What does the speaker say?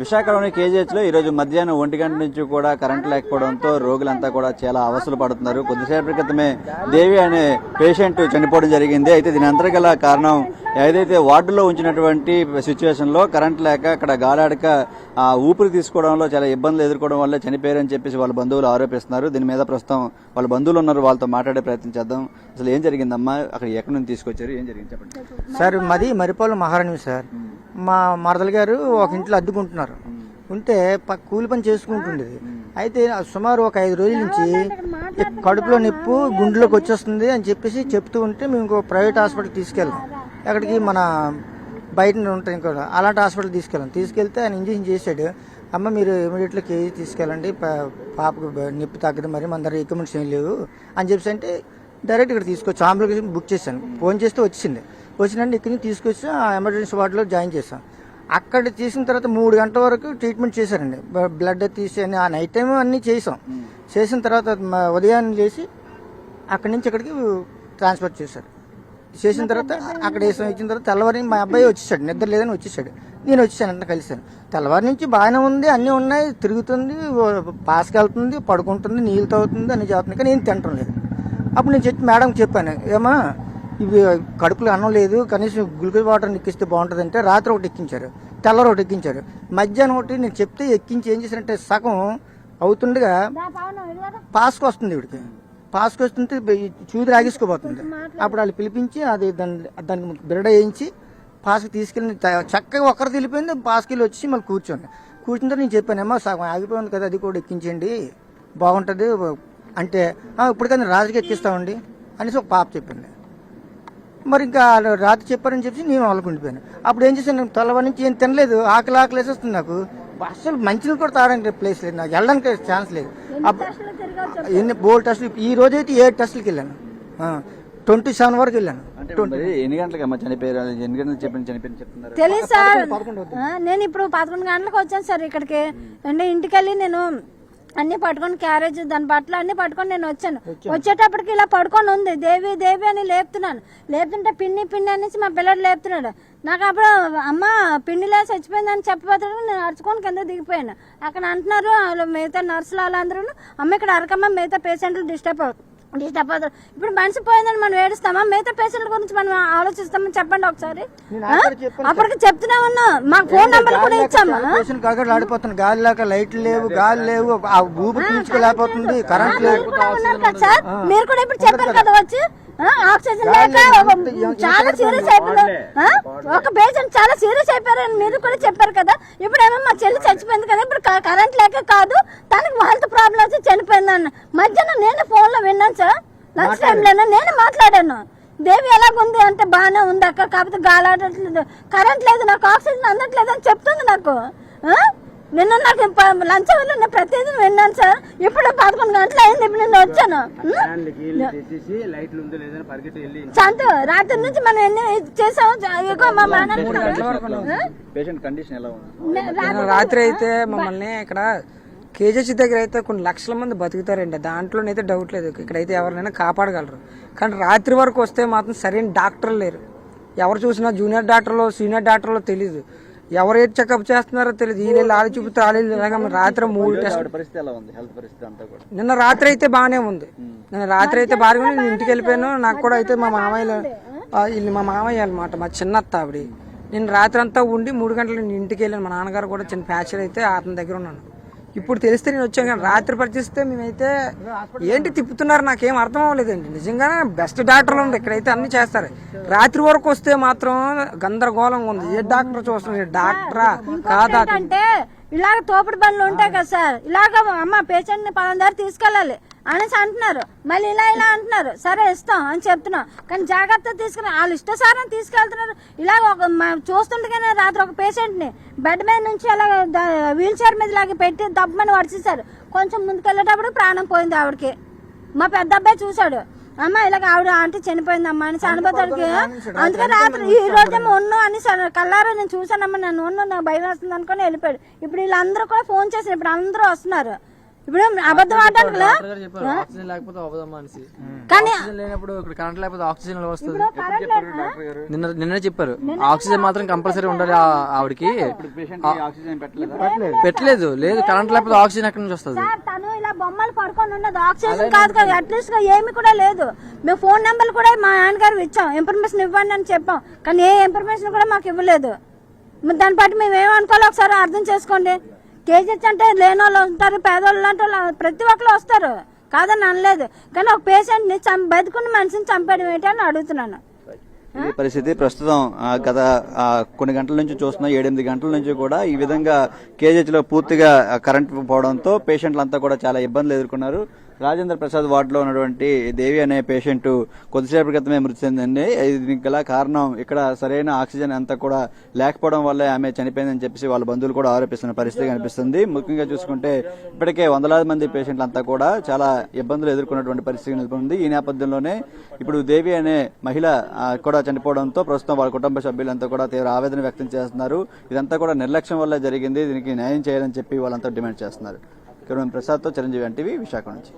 విశాఖలోని కేజీహెచ్లో ఈరోజు మధ్యాహ్నం 1 గంట నుంచి కూడా కరెంట్ లేకపోవడంతో రోగులంతా కూడా చాలా అవస్థలు పడుతున్నారు. కొద్దిసేపటి క్రితమే దేవి అనే పేషెంట్ చనిపోవడం జరిగింది. అయితే దీని అంతర్గల కారణం ఏదైతే వార్డులో ఉంచినటువంటి సిచ్యువేషన్ లో కరెంట్ లేక అక్కడ గాలాడక ఊపిరి తీసుకోవడంలో చాలా ఇబ్బందులు ఎదుర్కోవడం వల్ల చనిపోయారని చెప్పేసి వాళ్ళ బంధువులు ఆరోపిస్తున్నారు. దీని మీద ప్రస్తుతం వాళ్ళ బంధువులు ఉన్నారు, వాళ్ళతో మాట్లాడే ప్రయత్నం చేద్దాం. అసలు ఏం జరిగిందమ్మా, అక్కడ ఎక్కడి నుంచి తీసుకొచ్చారు, ఏం జరిగింది చెప్పండి. సార్ మాది మరిపాలెం మహారాణి సార్. మా మరదలు గారు ఒక ఇంట్లో అద్దుకుంటున్నారు. ఉంటే కూలి పని చేసుకుంటుండేది. అయితే సుమారు ఒక 5 రోజుల నుంచి కడుపులో నొప్పి గుండెలోకి వచ్చేస్తుంది అని చెప్పేసి చెప్తూ ఉంటే మేము ఇంకో ప్రైవేట్ హాస్పిటల్కి తీసుకెళ్ళాం. ఎక్కడికి మన బయట ఉంటాయి కూడా అలాంటి హాస్పిటల్ తీసుకెళ్తే ఆయన ఇంజక్షన్ చేశాడు. అమ్మ మీరు ఇమీడియట్లీ కేజీ తీసుకెళ్ళండి, పాపకు నొప్పి తగ్గదు, మరి మన దగ్గర ఎక్విప్మెంట్స్ ఏం లేవు అని చెప్పేసి అంటే డైరెక్ట్ ఇక్కడ తీసుకొచ్చి అంబులెన్స్ బుక్ చేశాను. ఫోన్ చేస్తే వచ్చిందండి. ఇక్కడి నుంచి తీసుకొచ్చి ఆ ఎమర్జెన్సీ వార్డులో జాయిన్ చేశాం. అక్కడ చేసిన తర్వాత 3 గంటల వరకు ట్రీట్మెంట్ చేశారండి. బ్లడ్ తీసి ఆ నైట్ టైం అన్నీ చేసిన తర్వాత ఉదయాన్నే చేసి అక్కడి నుంచి ఇక్కడికి ట్రాన్స్ఫర్ చేసిన తర్వాత అక్కడ ఇచ్చిన తర్వాత తెల్లవారి మా అబ్బాయి వచ్చేసాడు, నిద్ర లేదని వచ్చేసాడు. నేను వచ్చేసాను, అంటే కలిసాను. తెల్లవారి నుంచి బాగానే ఉంది, అన్నీ ఉన్నాయి, తిరుగుతుంది, పాస్కి వెళ్తుంది, పడుకుంటుంది, నీళ్ళు తాగుతుంది అని చెప్తుంది. కానీ నేను తింటం లేదు. అప్పుడు నేను మేడంకి చెప్పాను, ఏమా ఇవి కడుపులో అన్నం లేదు, కనీసం గ్లూకోజ్ వాటర్ ఎక్కిస్తే బాగుంటుంది అంటే రాత్రి ఒకటి ఎక్కించారు, తెల్లవారు ఒకటి ఎక్కించారు, మధ్యాహ్నం ఒకటి నేను చెప్తే ఎక్కించి ఏం చేశారంటే సగం అవుతుండగా పాస్కి వస్తుంది. ఇవిడికి పాస్కి వస్తుంటే చూది రాగేసుకోబోతుంది. అప్పుడు వాళ్ళు పిలిపించి అది దానికి బిరడ వేయించి పాస్కి తీసుకెళ్ళి చక్కగా ఒక్కరు తెలిపోయింది. పాస్కి వచ్చి మళ్ళీ కూర్చున్న తర్వాత నేను చెప్పానేమో సగం ఆగిపోయింది కదా, అది కూడా ఎక్కించండి బాగుంటుంది అంటే ఇప్పటికైనా రాత్రికి ఎక్కిస్తామండి అనేసి ఒక పాప చెప్పింది. మరి ఇంకా రాత్రి చెప్పారని చెప్పి నేను వాళ్ళకు ఉండిపోయాను. అప్పుడు ఏం చేశాను, తెల్లవారి నుంచి ఏం తినలేదు, ఆకలి వేసేస్తుంది నాకు. అసలు మంచిని కూడా తాగడానికి ప్లేస్ లేదు, నాకు వెళ్ళడానికి ఛాన్స్ లేదు. ఎన్ని బోల్డ్ టెస్టులు, ఈ రోజైతే 7 టెస్టులకి వెళ్ళాను, 27 వరకు వెళ్ళాను. ఎన్ని గంటలకు చనిపోయారు, ఎన్ని గంటలకు చెప్తున్నారు తెలియదు సార్. నేను ఇప్పుడు 11 గంటలకు వచ్చాను సార్ ఇక్కడికి. అంటే ఇంటికి వెళ్ళి నేను అన్ని పట్టుకొని క్యారేజ్ దాని బట్టలు అన్ని పట్టుకొని నేను వచ్చాను. వచ్చేటప్పటికి ఇలా పడుకొని ఉంది, దేవి దేవి అని లేపుతుంటే పిన్ని పిన్ని అనేసి మా పిల్లడు లేపుతున్నాడు. నాకు అప్పుడు అమ్మ పిండిలో చచ్చిపోయిందని చెప్పిపోతాడు. నేను అరుచుకొని కింద దిగిపోయాను. అక్కడ అంటున్నారు మిగతా నర్సులు వాళ్ళందరూ, అమ్మ ఇక్కడ అరకమ్మ మిగతా పేషెంట్లు డిస్టర్బ్ అవుతారు. ఇప్పుడు మనిషి పోయిందని మనం ఏడుస్తామా, మిగతా పేషెంట్ల గురించి మనం ఆలోచిస్తామని చెప్పండి ఒకసారి. అప్పటికి చెప్తూనే ఉన్నా, మాకు ఫోన్ నంబర్ కూడా ఇచ్చాము. ఆడిపోతుంది, గాలి లేక లైట్లు లేవు, గాలి లేవు, ఊపిరి పీల్చుకోలేకపోతుంది, కరెంట్ లేదు సార్. మీరు కూడా ఇప్పుడు చెప్పారు కదా వచ్చి ఆక్సిజన్ లేక చాలా సీరియస్ అయిపోయింది, ఒక పేషెంట్ చాలా సీరియస్ అయిపోయారని మీరు కూడా చెప్పారు కదా. ఇప్పుడేమో మా చెల్లి చచ్చిపోయింది కదా, ఇప్పుడు కరెంట్ లేక కాదు, తనకి హెల్త్ ప్రాబ్లమ్ వచ్చి చనిపోయిందన్న. మధ్యాహ్నం నేను ఫోన్ లో విన్నాను సార్, లంచ్ టైంలో నేను మాట్లాడాను. దేవి ఎలాగుంది అంటే బాగానే ఉంది అక్క, కాకపోతే గాలాడట్లేదు, కరెంట్ లేదు, నాకు ఆక్సిజన్ అందట్లేదు అని చెప్తుంది నాకు. నిన్న నాకు లంచ్ వెళ్ళిన ప్రతిదీ విన్నాను సార్. ఇప్పుడు 11 గంటలు అయింది, ఇప్పుడు నేను వచ్చాను. రాత్రి నుంచి మనం ఎన్ని చేసాము. రాత్రి అయితే మమ్మల్ని ఇక్కడ కేజీహెచ్ దగ్గర అయితే కొన్ని లక్షల మంది బతుకుతారండి, దాంట్లోనైతే డౌట్ లేదు. ఇక్కడైతే ఎవరినైనా కాపాడగలరు. కానీ రాత్రి వరకు వస్తే మాత్రం సరైన డాక్టర్లు లేరు. ఎవరు చూసినా జూనియర్ డాక్టర్లు సీనియర్ డాక్టర్లు తెలీదు, ఎవరు ఏది చెకప్ చేస్తున్నారో తెలియదు. వీళ్ళు ఆడి చూపితే రాత్రి 3 టెస్ట్. నిన్న రాత్రి అయితే బాగానే ఉంది, నేను రాత్రి అయితే బాగా నేను ఇంటికి వెళ్ళిపోయాను. నాకు కూడా అయితే మా మామయ్య అనమాట, మా చిన్నత్త ఆవిడ. నేను రాత్రి అంతా ఉండి 3 గంటలు నేను ఇంటికి వెళ్ళాను. మా నాన్నగారు కూడా చిన్న ఫ్యాక్చర్ అయితే అతని దగ్గర ఉన్నాను. ఇప్పుడు తెలిస్తే నేను వచ్చాను, కానీ రాత్రి పరిచిస్తే మేమైతే ఏంటి తిప్పుతున్నారు నాకేం అర్థం అవ్వలేదండి. నిజంగానే బెస్ట్ డాక్టర్లు ఉంది ఇక్కడైతే, అన్ని చేస్తారు. రాత్రి వరకు వస్తే మాత్రం గందరగోళంగా ఉంది. ఏ డాక్టర్ చూస్తున్నారు, డాక్టరా కాదా అంటే ఇలాగ తోపుడు బండ్లు ఉంటాయి కదా సార్, ఇలాగ అమ్మ పేషెంట్ ని పలానా తీసుకెళ్ళాలి అనేసి అంటున్నారు. మళ్ళీ ఇలా అంటున్నారు, సరే ఇస్తాం అని చెప్తున్నాం, కానీ జాగ్రత్త తీసుకుని వాళ్ళు ఇష్టసారం తీసుకెళ్తున్నారు. ఇలాగ చూస్తుండగానే రాత్రి ఒక పేషెంట్ ని బెడ్ మీద నుంచి అలా వీల్ చైర్ మీద లాగా పెట్టి దబ్బమని వడిచేశారు. కొంచెం ముందుకెళ్ళేటప్పుడు ప్రాణం పోయింది ఆవిడకి. మా పెద్ద అబ్బాయి చూశాడు, అమ్మ ఇలాగ ఆవిడ ఆంటీ చనిపోయిందమ్మా అని చనిపోతాడికి. అందుకే రాత్రి ఈ రోజేమో ఉన్ను అని కల్లారా నేను చూసానమ్మా, నన్ను ఉన్ను నాకు భయం వస్తుంది అనుకుని వెళ్ళిపోయాడు. ఇప్పుడు వీళ్ళందరూ కూడా ఫోన్ చేశారు, ఇప్పుడు అందరూ వస్తున్నారు. ఇప్పుడు అబద్ధం ఆడటానికి లే. డాక్టర్ గారు చెప్పారు ఆక్సిజన్ లేకపోతే అవ్వదమ్మా అనేసి. కానీ ఆక్సిజన్ లేనప్పుడు ఇక్కడ కరెంట్ లేకపోతే ఆక్సిజన్ ఎలా వస్తుంది? ఇప్పుడు కరెంట్ లేదు. నిన్నే చెప్పారు ఆక్సిజన్ మాత్రం కంపల్సరీ ఉండాలి ఆవిడకి. ఆక్సిజన్ పెట్టలేదా? పెట్టలేదు. లేదు కరెంట్ లేకపోతే ఆక్సిజన్ ఎక్కడి నుంచి వస్తుంది? సార్ తను ఇలా బొమ్మలు పడుకొని ఉన్నది ఆక్సిజన్ కాదు కదా, అట్లీస్ట్ గా ఏమి కూడా లేదు. మేము ఫోన్ నెంబర్లు కూడా మా నాన్నగారు ఇచ్చాం, ఇన్ఫర్మేషన్ ఇవ్వండి అని చెప్పాం, కానీ ఏ ఇన్ఫర్మేషన్ కూడా మాకు ఇవ్వలేదు. మరి దాన్ని బట్టి మేము ఏమనుకోవాలి ఒకసారి అర్థం చేసుకోండి. కేజీహెచ్ అంటే లేని వాళ్ళు ఉంటారు, పేదవాళ్ళు లాంటి వాళ్ళు ప్రతి ఒక్కరు వస్తారు, కాదని అనలేదు. కానీ ఒక పేషెంట్ ని బతుకున్న మనిషిని చంపేయడం ఏంటి అని అడుగుతున్నాను. ఈ పరిస్థితి ప్రస్తుతం గత కొన్ని గంటల నుంచి చూస్తున్నా 7-8 గంటల నుంచి కూడా ఈ విధంగా కేజీహెచ్ లో పూర్తిగా కరెంట్ పోవడంతో పేషెంట్లంతా కూడా చాలా ఇబ్బందులు ఎదుర్కొన్నారు. రాజేంద్ర ప్రసాద్ వార్డులో ఉన్నటువంటి దేవి అనే పేషెంట్ కొద్దిసేపటి క్రితమే మృతి చెందింది. దీనికి గల కారణం ఇక్కడ సరైన ఆక్సిజన్ అంతా కూడా లేకపోవడం వల్లే ఆమె చనిపోయిందని చెప్పేసి వాళ్ళ బంధువులు కూడా ఆరోపిస్తున్న పరిస్థితి కనిపిస్తుంది. ముఖ్యంగా చూసుకుంటే ఇప్పటికే వందలాది మంది పేషెంట్లంతా కూడా చాలా ఇబ్బందులు ఎదుర్కొన్నటువంటి పరిస్థితి నెలకొంది. ఈ నేపథ్యంలోనే ఇప్పుడు దేవి అనే మహిళ కూడా చనిపోవడంతో ప్రస్తుతం వాళ్ళ కుటుంబ సభ్యులంతా కూడా తీవ్ర ఆవేదన వ్యక్తం చేస్తున్నారు. ఇదంతా కూడా నిర్లక్ష్యం వల్ల జరిగింది, దీనికి న్యాయం చేయాలని చెప్పి వాళ్ళంతా డిమాండ్ చేస్తున్నారు. కెమెరామెన్ ప్రసాద్తో చిరంజీవి ఎన్టీవీ విశాఖ నుంచి.